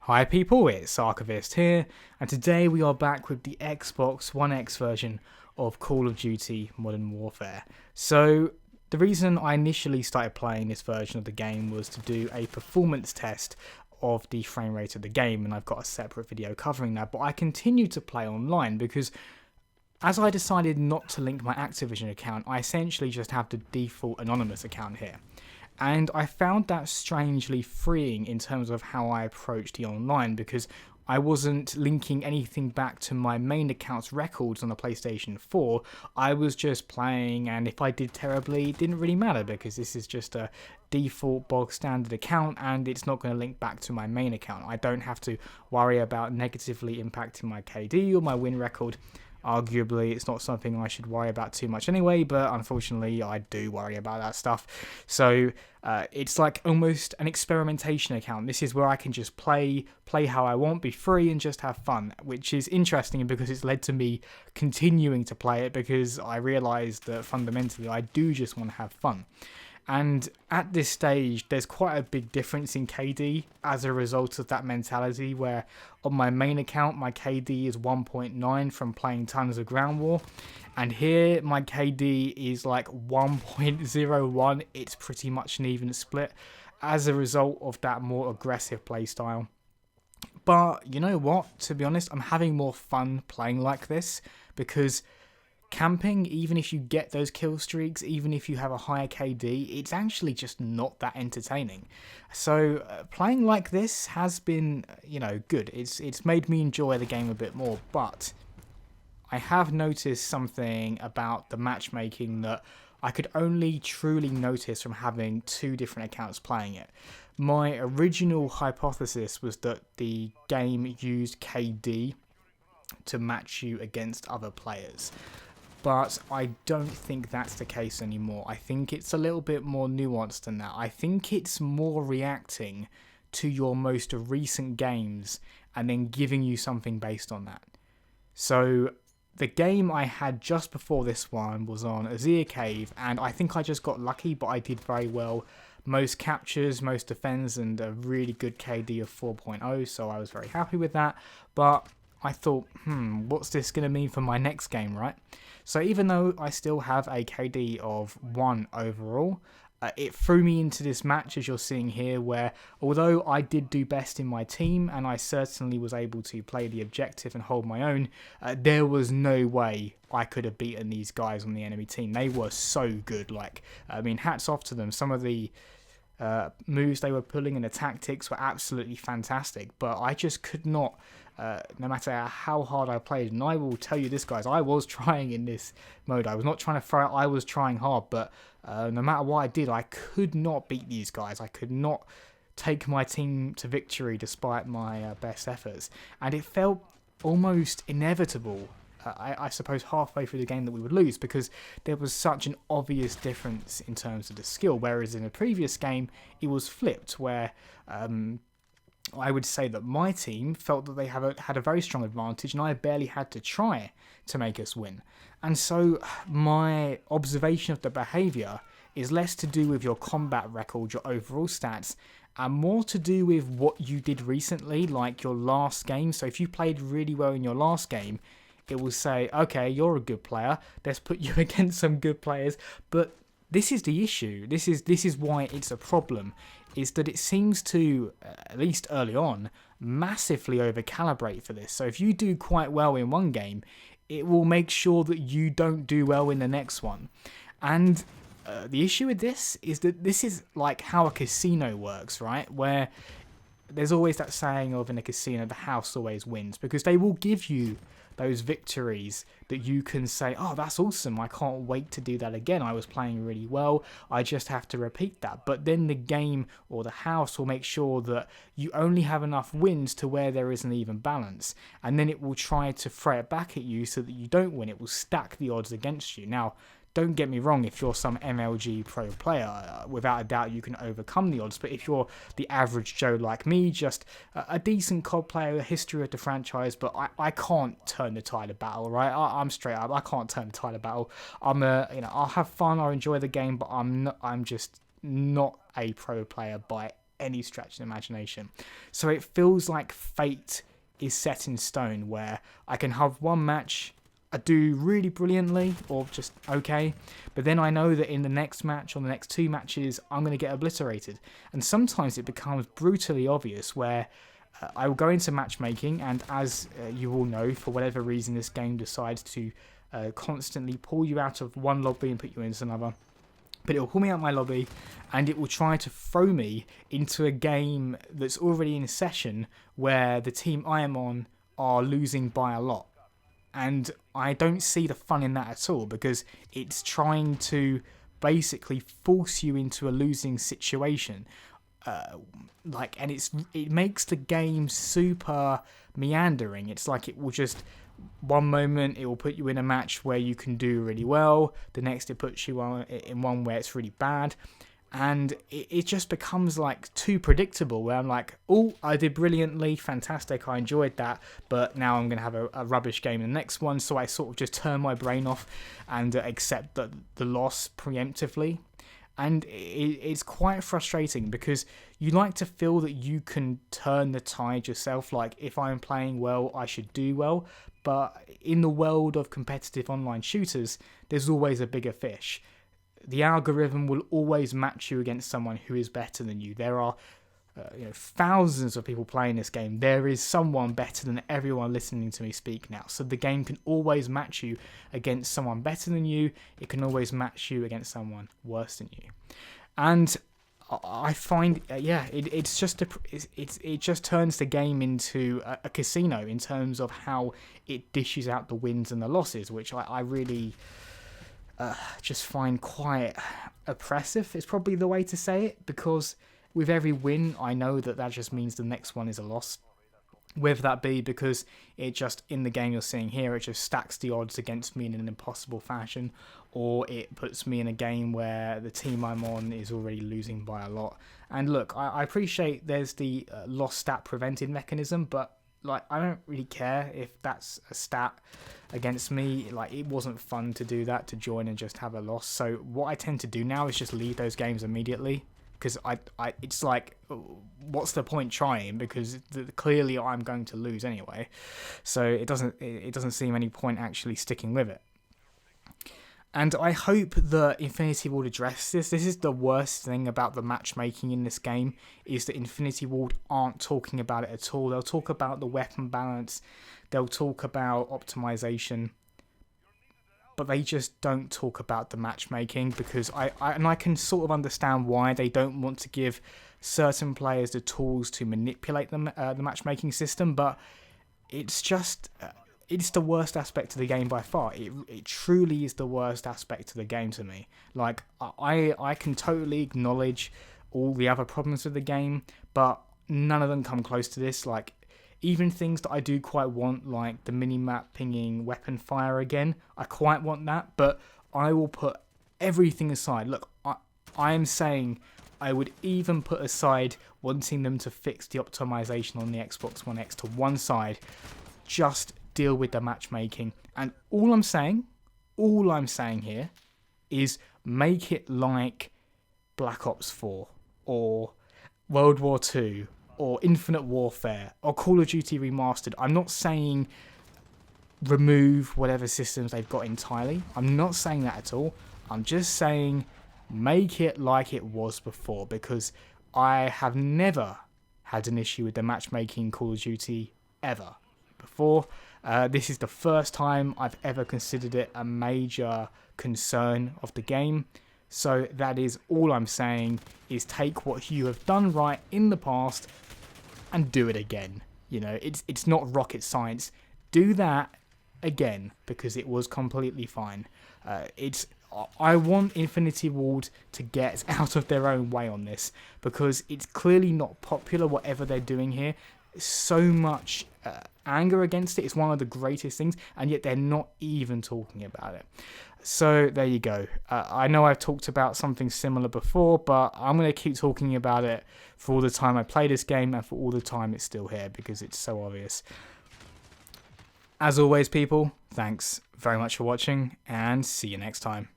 Hi people, it's Archivist here, and today we are back with the Xbox One X version of Call of Duty Modern Warfare. So, the reason I initially started playing this version of the game was to do a performance test of the frame rate of the game, and I've got a separate video covering that, but I continued to play online because as I decided not to link my Activision account, I essentially just have the default anonymous account here. And I found that strangely freeing in terms of how I approached the online because I wasn't linking anything back to my main account's records on the PlayStation 4. I was just playing, and if I did terribly, it didn't really matter because this is just a default bog standard account and it's not going to link back to my main account. I don't have to worry about negatively impacting my KD or my win record. Arguably, it's not something I should worry about too much anyway, but unfortunately, I do worry about that stuff. So it's like almost an experimentation account. This is where I can just play how I want, be free, and just have fun, which is interesting because it's led to me continuing to play it because I realised that fundamentally I do just want to have fun. And at this stage, there's quite a big difference in KD as a result of that mentality where on my main account, my KD is 1.9 from playing tons of ground war. And here, my KD is like 1.01. It's pretty much an even split as a result of that more aggressive playstyle. But you know what? To be honest, I'm having more fun playing like this because camping, even if you get those kill streaks, even if you have a higher KD, it's actually just not that entertaining. So playing like this has been, good. It's made me enjoy the game a bit more, but I have noticed something about the matchmaking that I could only truly notice from having two different accounts playing it. My original hypothesis was that the game used KD to match you against other players. But I don't think that's the case anymore. I think it's a little bit more nuanced than that. I think it's more reacting to your most recent games and then giving you something based on that. So the game I had just before this one was on Azir Cave, and I think I just got lucky, but I did very well. Most captures, most defends, and a really good KD of 4.0, so I was very happy with that. But I thought, what's this going to mean for my next game, right? So even though I still have a KD of 1 overall, it threw me into this match, as you're seeing here, where although I did do best in my team, and I certainly was able to play the objective and hold my own, there was no way I could have beaten these guys on the enemy team. They were so good. Hats off to them. Some of the moves they were pulling and the tactics were absolutely fantastic, but I just could not, no matter how hard I played. And I will tell you this, guys, I was trying in this mode. I was not trying to throw it, I was trying hard, but no matter what I did, I could not beat these guys. I could not take my team to victory despite my best efforts, and it felt almost inevitable, I suppose, halfway through the game that we would lose because there was such an obvious difference in terms of the skill, whereas in a previous game it was flipped where I would say that my team felt that they had a very strong advantage and I barely had to try to make us win. And so my observation of the behaviour is less to do with your combat record, your overall stats, and more to do with what you did recently, like your last game. So if you played really well in your last game, it will say, okay, you're a good player, let's put you against some good players. But this is the issue. This is why it's a problem, is that it seems to, at least early on, massively overcalibrate for this. So if you do quite well in one game, it will make sure that you don't do well in the next one. And the issue with this is that this is like how a casino works, right? Where there's always that saying of, in a casino, the house always wins, because they will give you those victories that you can say, oh, that's awesome, I can't wait to do that again, I was playing really well, I just have to repeat that. But then the game or the house will make sure that you only have enough wins to where there is an even balance, and then it will try to throw it back at you so that you don't win. It will stack the odds against you. Now, don't get me wrong, if you're some MLG pro player, without a doubt you can overcome the odds. But if you're the average Joe like me, just a decent COD player, a history of the franchise, but I can't turn the tide of battle, right? I'm straight up, I can't turn the tide of battle. I'll have fun, I'll enjoy the game, but I'm just not a pro player by any stretch of imagination. So it feels like fate is set in stone, where I can have one match I do really brilliantly or just okay, but then I know that in the next match or the next 2 matches I'm going to get obliterated. And sometimes it becomes brutally obvious where I will go into matchmaking, and as you all know, for whatever reason this game decides to constantly pull you out of one lobby and put you into another. But it will pull me out of my lobby and it will try to throw me into a game that's already in session where the team I am on are losing by a lot. And I don't see the fun in that at all, because it's trying to basically force you into a losing situation. And it makes the game super meandering. It's like it will just, one moment it will put you in a match where you can do really well, the next it puts you in one where it's really bad, and it just becomes like too predictable, where I'm like, oh, I did brilliantly, fantastic, I enjoyed that, but now I'm going to have a rubbish game in the next one, so I sort of just turn my brain off and accept the loss preemptively. And it's quite frustrating, because you like to feel that you can turn the tide yourself, like if I'm playing well, I should do well, but in the world of competitive online shooters, there's always a bigger fish. The algorithm will always match you against someone who is better than you. There are thousands of people playing this game. There is someone better than everyone listening to me speak now. So the game can always match you against someone better than you. It can always match you against someone worse than you. And I find, it just turns the game into a casino in terms of how it dishes out the wins and the losses, which I really just find quite oppressive, is probably the way to say it, because with every win, I know that just means the next one is a loss. Whether that be because it just, in the game you're seeing here, it just stacks the odds against me in an impossible fashion, or it puts me in a game where the team I'm on is already losing by a lot. And look, I appreciate there's the loss stat prevented mechanism, but like, I don't really care if that's a stat against me. Like, it wasn't fun to do that, to join and just have a loss. So what I tend to do now is just leave those games immediately, because it's like, what's the point trying, because clearly I'm going to lose anyway. So it doesn't seem any point actually sticking with it. And I hope that Infinity Ward address this. This is the worst thing about the matchmaking in this game, is that Infinity Ward aren't talking about it at all. They'll talk about the weapon balance, they'll talk about optimization, but they just don't talk about the matchmaking, because I can sort of understand why they don't want to give certain players the tools to manipulate the matchmaking system, but it's just... it's the worst aspect of the game by far. It truly is the worst aspect of the game to me. Like, I can totally acknowledge all the other problems with the game, but none of them come close to this. Like, even things that I do quite want, like the minimap pinging weapon fire again, I quite want that, but I will put everything aside. Look, I am saying I would even put aside wanting them to fix the optimization on the Xbox One X to one side, just deal with the matchmaking. And all I'm saying here is make it like Black Ops 4 or World War 2 or Infinite Warfare or Call of Duty Remastered. I'm not saying remove whatever systems they've got entirely. I'm not saying that at all. I'm just saying make it like it was before, because I have never had an issue with the matchmaking Call of Duty ever before. This is the first time I've ever considered it a major concern of the game. So that is all I'm saying, is take what you have done right in the past and do it again. You know, it's not rocket science. Do that again, because it was completely fine. I want Infinity Ward to get out of their own way on this, because it's clearly not popular, whatever they're doing here. So much anger against it. It's one of the greatest things, and yet they're not even talking about it. So there you go. I know I've talked about something similar before, but I'm going to keep talking about it for all the time I play this game and for all the time it's still here, because it's so obvious. As always, people, thanks very much for watching, and see you next time.